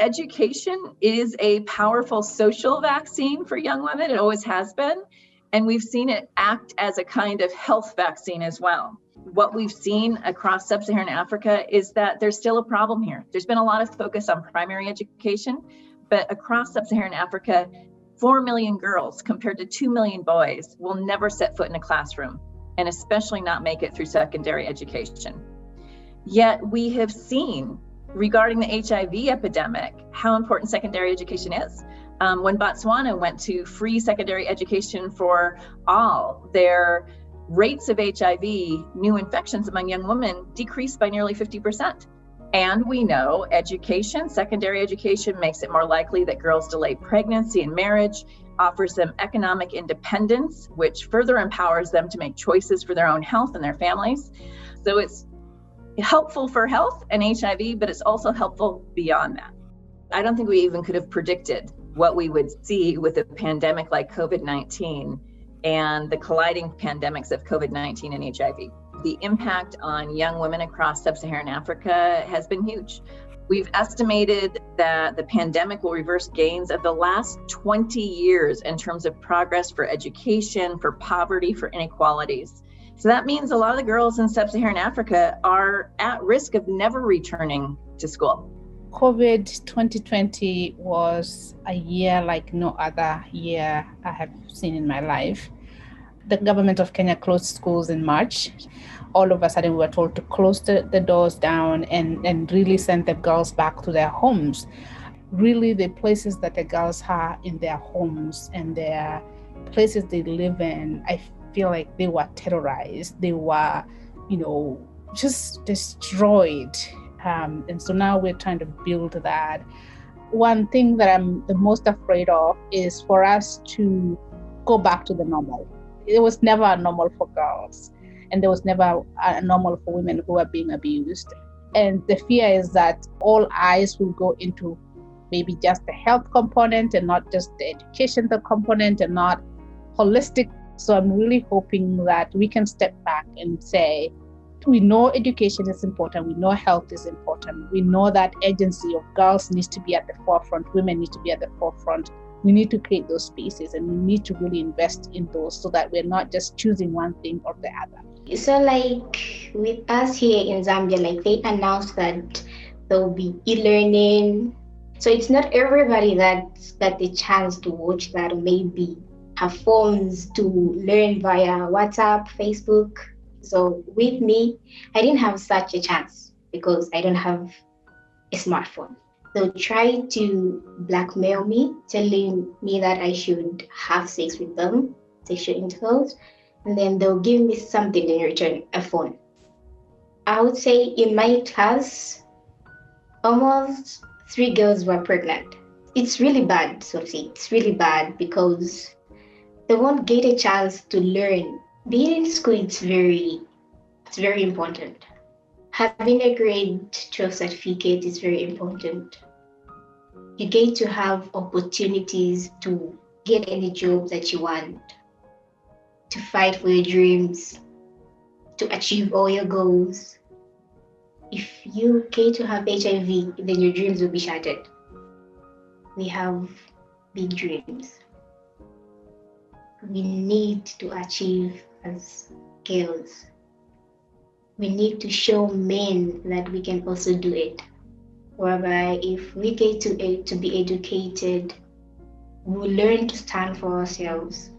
education is a powerful social vaccine for young women. It always has been. And we've seen it act as a kind of health vaccine as well. What we've seen across sub-Saharan Africa is that there's still a problem here. There's been a lot of focus on primary education, but across sub-Saharan Africa, 4 million girls compared to 2 million boys will never set foot in a classroom, and especially not make it through secondary education. Yet we have seen, regarding the HIV epidemic, how important secondary education is. When Botswana went to free secondary education for all, their rates of HIV, new infections among young women, decreased by nearly 50%. And we know education, secondary education, makes it more likely that girls delay pregnancy and marriage, offers them economic independence, which further empowers them to make choices for their own health and their families. So it's helpful for health and HIV, but it's also helpful beyond that. I don't think we even could have predicted what we would see with a pandemic like COVID-19 and the colliding pandemics of COVID-19 and HIV. The impact on young women across sub-Saharan Africa has been huge. We've estimated that the pandemic will reverse gains of the last 20 years in terms of progress for education, for poverty, for inequalities. So that means a lot of the girls in sub-Saharan Africa are at risk of never returning to school. COVID 2020 was a year like no other year I have seen in my life. The government of Kenya closed schools in March. All of a sudden, we were told to close the doors down and really send the girls back to their homes. Really, the places that the girls are in their homes and their places they live in, I feel like they were terrorized. They were, just destroyed. And so now we're trying to build that. One thing that I'm the most afraid of is for us to go back to the normal. It was never a normal for girls, and there was never a normal for women who are being abused. And the fear is that all eyes will go into maybe just the health component and not just the educational component and not holistic. So I'm really hoping that we can step back and say, we know education is important. We know health is important. We know that agency of girls needs to be at the forefront. Women need to be at the forefront. We need to create those spaces, and we need to really invest in those so that we're not just choosing one thing or the other. So like with us here in Zambia, like they announced that there will be e-learning. So it's not everybody that's got the chance to watch that or maybe have phones to learn via WhatsApp, Facebook. So with me, I didn't have such a chance because I don't have a smartphone. They'll try to blackmail me, telling me that I should have sex with them, sexual intercourse, and then they'll give me something in return, a phone. I would say in my class, almost 3 girls were pregnant. It's really bad, so to say. It's really bad because they won't get a chance to learn. Being in school, it's very important. Having a grade 12 certificate is very important. You get to have opportunities to get any job that you want, to fight for your dreams, to achieve all your goals. If you get to have HIV, then your dreams will be shattered. We have big dreams. We need to achieve as girls. We need to show men that we can also do it. Whereby if we get to be educated, we'll learn to stand for ourselves.